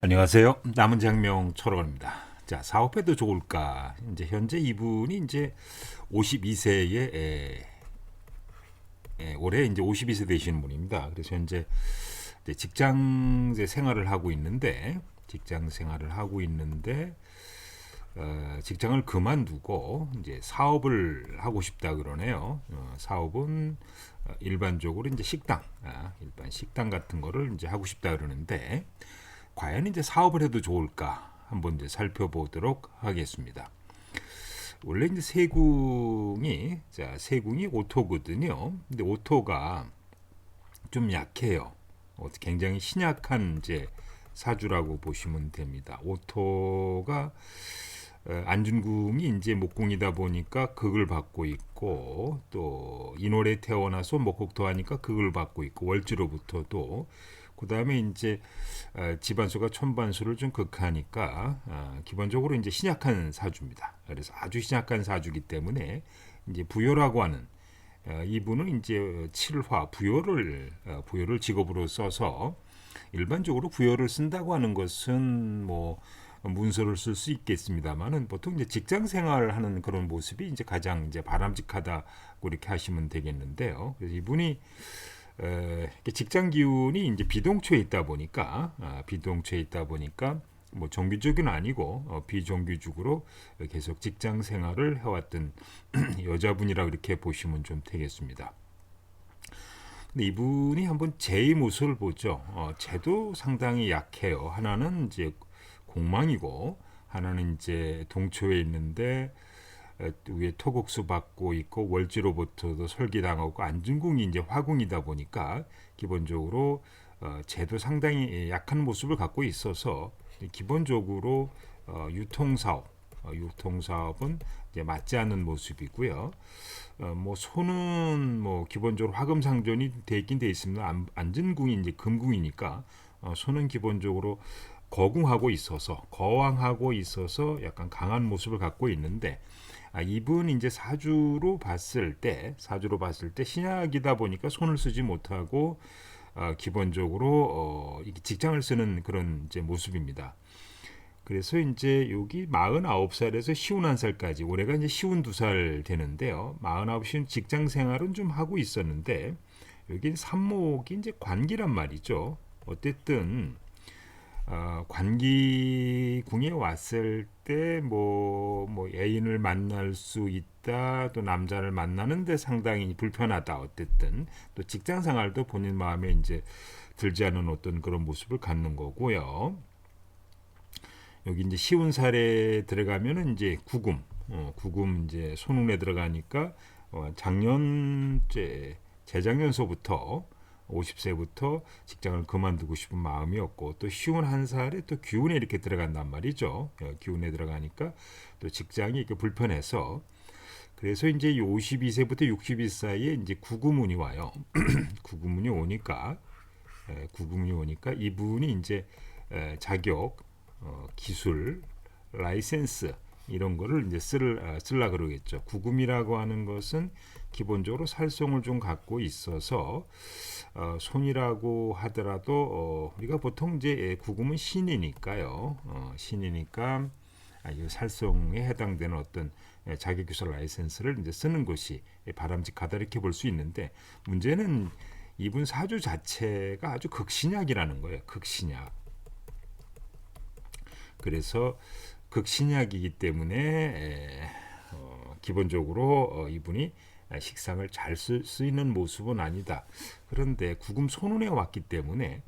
안녕하세요. 남은 장명 철원입니다. 자, 사업해도 좋을까? 이제 현재 이분이 이제 52세에 올해 이제 52세 되시는 분입니다. 그래서 현재 이제 직장 생활을 하고 있는데 직장을 그만두고 이제 사업을 하고 싶다 그러네요. 사업은 일반적으로 이제 일반 식당 같은 거를 이제 하고 싶다 그러는데 과연 이제 사업을 해도 좋을까 한번 이제 살펴보도록 하겠습니다. 원래 이제 세궁이 오토거든요. 근데 오토가 좀 약해요. 굉장히 신약한 이제 사주라고 보시면 됩니다. 오토가 안준궁이 이제 목궁이다 보니까 극을 받고 있고 또 인월에 태어나서 목국토 하니까 극을 받고 있고 월지로부터도 그 다음에 이제 집안수가 천반수를 좀 극하니까 기본적으로 이제 신약한 사주입니다. 그래서 아주 신약한 사주기 때문에 이제 부요라고 하는 이분은 이제 칠화 부요를 직업으로 써서 일반적으로 부여를 쓴다고 하는 것은 뭐 문서를 쓸 수 있겠습니다만은 보통 이제 직장 생활을 하는 그런 모습이 이제 가장 이제 바람직하다고 이렇게 하시면 되겠는데요. 그래서 이분이 직장 기운이 이제 비동초에 있다 보니까 뭐 정규직은 아니고 비정규직으로 계속 직장 생활을 해왔던 여자분이라 이렇게 보시면 좀 되겠습니다. 근데 이분이 한번 제의 모습을 보죠. 제도 상당히 약해요. 하나는 이제 공망이고 하나는 이제 동초에 있는데 위에 토국수 받고 있고 월지로부터도 설기당하고 안중궁이 이제 화궁이다 보니까 기본적으로 제도 상당히 약한 모습을 갖고 있어서 기본적으로 유통사업은 이제 맞지 않는 모습이고요. 뭐 손은 뭐 기본적으로 화금상존이 돼 있긴 돼 있습니다. 안전궁이 이제 금궁이니까 손은 기본적으로 거왕하고 있어서 약간 강한 모습을 갖고 있는데 이분 이제 사주로 봤을 때 신약이다 보니까 손을 쓰지 못하고 기본적으로 직장을 쓰는 그런 이제 모습입니다. 그래서 이제 여기 49살에서 51살까지 올해가 이제 52살 되는데요. 49신 직장 생활은 좀 하고 있었는데 여기 삼목이 이제 관기란 말이죠. 어쨌든 관기궁에 왔을 때 뭐 애인을 만날 수 있다 또 남자를 만나는데 상당히 불편하다 어쨌든 또 직장 생활도 본인 마음에 이제 들지 않은 어떤 그런 모습을 갖는 거고요. 여기 이제 쉬운 살에 들어가면은 이제 구금 이제 손운에 들어가니까 재작년서부터 50세부터 직장을 그만두고 싶은 마음이었고 또 쉬운 한 살에 또 기운에 이렇게 들어간단 말이죠. 기운에 들어가니까 또 직장이 이렇게 불편해서 그래서 이제 52세부터 60세 사이에 이제 구구문이 와요. 구구문이 오니까 이분이 이제 자격, 기술, 라이센스 이런 거를 이제 쓸라 그러겠죠. 구금이라고 하는 것은 기본적으로 살성을 좀 갖고 있어서 손이라고 하더라도 우리가 보통 이제 구금은 신이니까 이 살성에 해당되는 어떤 자격기술 라이센스를 이제 쓰는 것이 바람직하다 이렇게 볼 수 있는데 문제는 이분 사주 자체가 아주 극신약이라는 거예요. 극신약. 그래서 극신약이기 때문에 기본적으로 이분이 식상을 잘 쓸 수 있는 모습은 아니다. 그런데 구금 손운에 왔기 때문에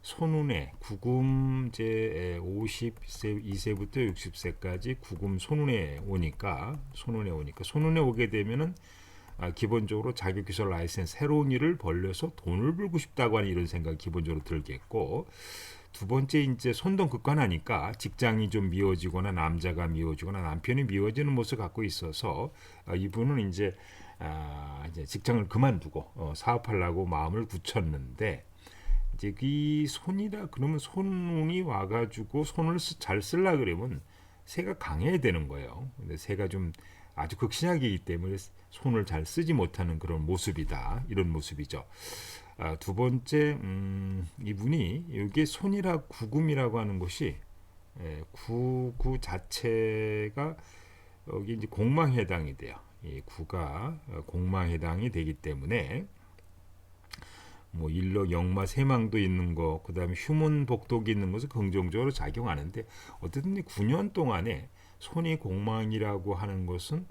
손운에 구금 이제 52세부터 60세까지 구금 손운에 오니까 손운에 오게 되면은 기본적으로 자격기술 라이센스 새로운 일을 벌려서 돈을 벌고 싶다고 하는 이런 생각이 기본적으로 들겠고 두 번째 이제 손동극관하니까 직장이 좀 미워지거나 남자가 미워지거나 남편이 미워지는 모습을 갖고 있어서 이분은 이제 직장을 그만두고 사업하려고 마음을 굳혔는데 이제 이 손이라 그러면 손운이 와가지고 손을 잘 쓰려 그러면 새가 강해야 되는 거예요. 근데 새가 좀 아주 극신약이기 때문에 손을 잘 쓰지 못하는 그런 모습이다. 이런 모습이죠. 두 번째 이분이 여기에 손이라 구금이라고 하는 것이 구 자체가 여기 이제 공망 해당이 돼요. 이 구가 공망 해당이 되기 때문에 뭐 일록 역마 세망도 있는 거, 그다음에 휴문 복독이 있는 것은 긍정적으로 작용하는데 어쨌든 9년 동안에 손이 공망이라고 하는 것은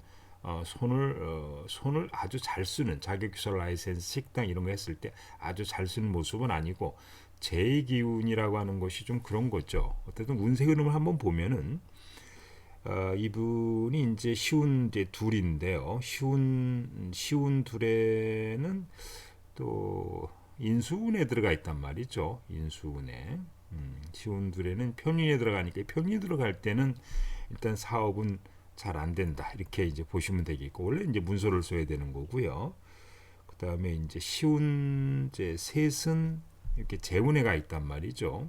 손을 아주 잘 쓰는 자격기술 라이센스 식당 이런 거 했을 때 아주 잘 쓰는 모습은 아니고 제 기운이라고 하는 것이 좀 그런 거죠. 어쨌든 운세 흐름을 한번 보면은 이분이 이제 쉬운 이제 둘인데요. 쉬운 둘에는 또 인수운에 들어가 있단 말이죠. 인수운에 쉬운 둘에는 편인에 들어가니까 편인에 들어갈 때는 일단 사업은 잘 안 된다 이렇게 이제 보시면 되겠고 원래 이제 문서를 써야 되는 거고요. 그 다음에 이제 쉬운 이제 셋은 이렇게 재운에가 있단 말이죠.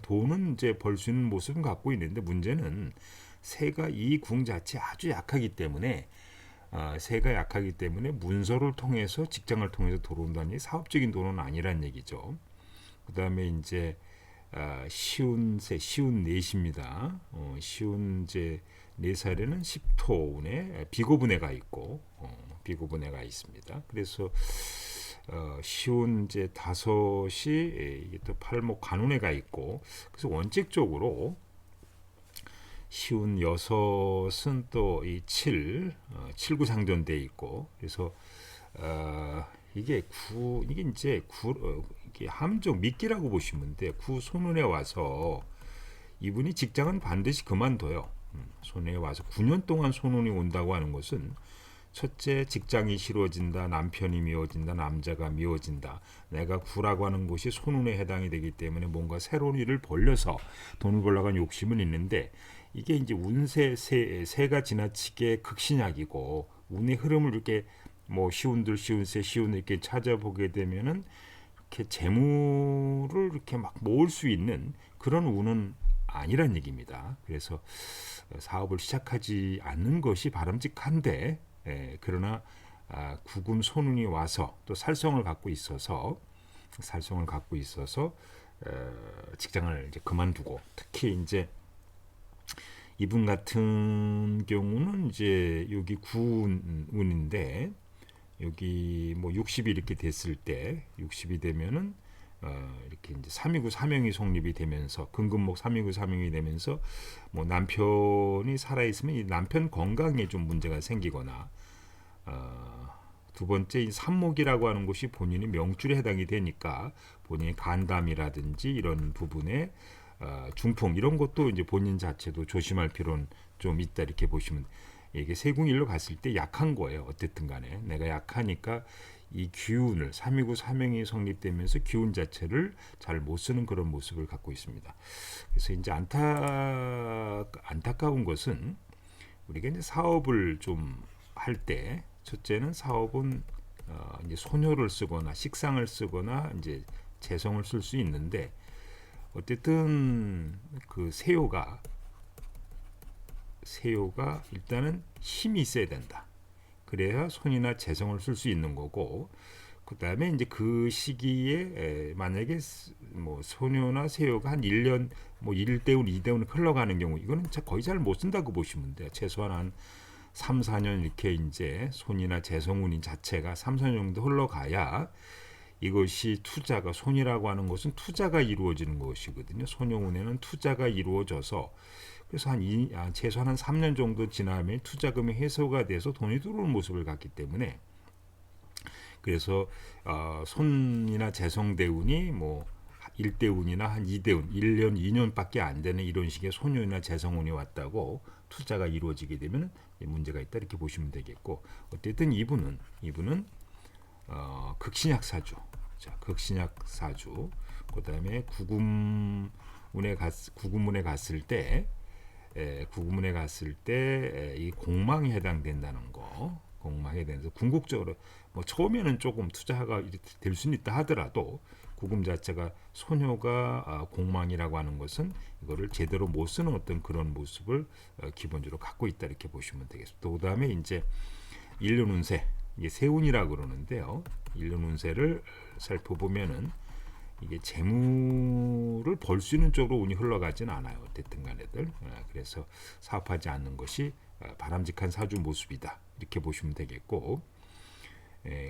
돈은 이제 벌 수 있는 모습은 갖고 있는데 문제는 새가 이 궁 자체 아주 약하기 때문에 새가 약하기 때문에 문서를 통해서 직장을 통해서 들어온다니 사업적인 돈은 아니란 얘기죠. 그 다음에 이제 쉬운 넷입니다. 쉬운 이제 4살에는 10토운에 비고분해가 있고 비고분해가 있습니다. 그래서 쉬운 이제 5이 이게 또 팔목 간운해가 있고 그래서 원칙적으로 쉬운 6은 또 이 7구 상전돼 있고 그래서 이게 이제 이게 함정 미끼라고 보시면 돼. 구 손운에 와서 이분이 직장은 반드시 그만둬요. 손에 와서 9년 동안 손운이 온다고 하는 것은 첫째 직장이 싫어진다, 남편이 미워진다, 남자가 미워진다. 내가 구라고 하는 곳이 손운에 해당이 되기 때문에 뭔가 새로운 일을 벌려서 돈을 벌려고 하는 욕심은 있는데 이게 이제 운세 새가 지나치게 극신약이고 운의 흐름을 이렇게 뭐 쉬운새 이렇게 찾아보게 되면은 이렇게 재물을 이렇게 막 모을 수 있는 그런 운은 아니란 얘기입니다. 그래서 사업을 시작하지 않는 것이 바람직한데 그러나 구금 손운이 와서 또 살성을 갖고 있어서 직장을 이제 그만두고 특히 이제 이분 같은 경우는 이제 여기 구운인데 여기 뭐 60이 이렇게 됐을 때 60이 되면은 이렇게 이제 329 사명이 성립이 되면서 금금목 329 사명이 되면서 뭐 남편이 살아 있으면 이 남편 건강에 좀 문제가 생기거나 두 번째 이 삼목이라고 하는 것이 본인이 명줄에 해당이 되니까 본인의 간담이라든지 이런 부분에 중풍 이런 것도 이제 본인 자체도 조심할 필요는 좀 있다 이렇게 보시면 이게 세궁일로 갔을 때 약한 거예요. 어쨌든 간에 내가 약하니까 이 기운을 329 사명이 성립되면서 기운 자체를 잘 못 쓰는 그런 모습을 갖고 있습니다. 그래서 이제 안타까운 것은 우리가 이제 사업을 좀 할 때 첫째는 사업은 이제 소녀를 쓰거나 식상을 쓰거나 이제 재성을 쓸 수 있는데 어쨌든 그 세요가 일단은 힘이 있어야 된다. 그래야 손이나 재성을 쓸 수 있는 거고 그 다음에 이제 그 시기에 만약에 뭐 소녀나 세요가 한 1년 뭐 1대운 2대운 흘러가는 경우 이거는 거의 잘 못 쓴다고 보시면 돼요. 최소한 한 3, 4년 이렇게 이제 손이나 재성운인 자체가 3, 4년 정도 흘러가야 이것이 투자가 손이라고 하는 것은 투자가 이루어지는 것이거든요. 손용운에는 투자가 이루어져서 그래서 최소한 한 3년 정도 지나면 투자금이 해소가 돼서 돈이 들어오는 모습을 갖기 때문에 그래서 손이나 재성대운이 뭐 1대운이나 한 2대운 1년 2년밖에 안 되는 이런 식의 손용이나 재성운이 왔다고 투자가 이루어지게 되면 문제가 있다 이렇게 보시면 되겠고 어쨌든 이분은 극신약 사주. 자, 극신약 사주. 그다음에 구금운에 갔을 때 이 공망에 해당된다는 거. 공망에 대해서 궁극적으로 뭐 처음에는 조금 투자가 될 수는 있다 하더라도 구금 자체가 소녀가 공망이라고 하는 것은 이거를 제대로 못 쓰는 어떤 그런 모습을 기본적으로 갖고 있다 이렇게 보시면 되겠습니다. 그다음에 이제 1년 운세 이게 세운이라고 그러는데요. 1년 운세를 살펴보면은 이게 재물을 벌 수 있는 쪽으로 운이 흘러가지는 않아요. 어쨌든 간에들. 그래서 사업하지 않는 것이 바람직한 사주 모습이다. 이렇게 보시면 되겠고,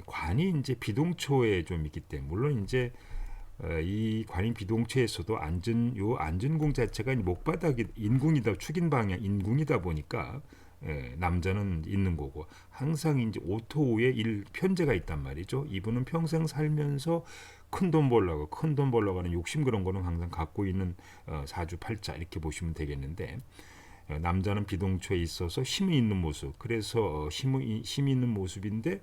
관이 이제 비동초에 좀 있기 때문에, 물론 이제 이 관인 비동초에서도 안전궁 자체가 목바닥이 인궁이다, 축인 방향 인궁이다 보니까 남자는 있는 거고, 항상 이제 오토우에 편제가 있단 말이죠. 이분은 평생 살면서 큰 돈 벌려고 하는 욕심, 그런 거는 항상 갖고 있는 사주 팔자, 이렇게 보시면 되겠는데, 남자는 비동초에 있어서 힘이 있는 모습, 그래서 힘이 있는 모습인데,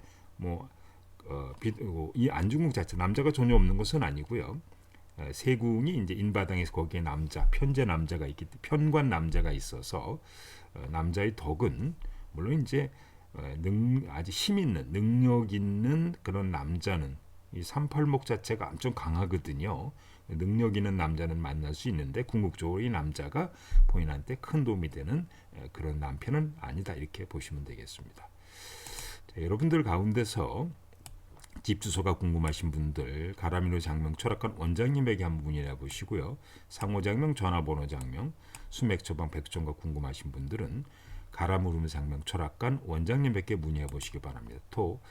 이 안중궁 자체 남자가 전혀 없는 것은 아니고요. 세궁이 이제 인바당에서 거기에 편제 남자가 있기 때문에, 편관 남자가 있어서 남자의 덕은 물론 이제 아주 힘 있는, 능력 있는 그런 남자는, 이 38목 자체가 엄청 강하거든요. 능력 있는 남자는 만날 수 있는데, 궁극적으로 이 남자가 본인한테 큰 도움이 되는 그런 남편은 아니다, 이렇게 보시면 되겠습니다. 자, 여러분들 가운데서 집 주소가 궁금하신 분들, 가라미로 장명 철학관 원장님에게 한번 문의해 보시고요. 상호 장명, 전화번호 장명, 수맥 처방 백종과 궁금하신 분들은 가라무름 장명 철학관 원장님에게 문의해 보시기 바랍니다. 또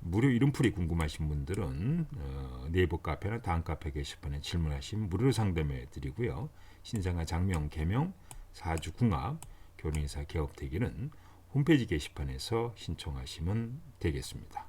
무료 이름풀이 궁금하신 분들은 네이버 카페나 다음 카페 게시판에 질문하시면 무료로 상담해 드리고요. 신생아 장명, 개명, 사주 궁합, 결혼이사 개업 대기는 홈페이지 게시판에서 신청하시면 되겠습니다.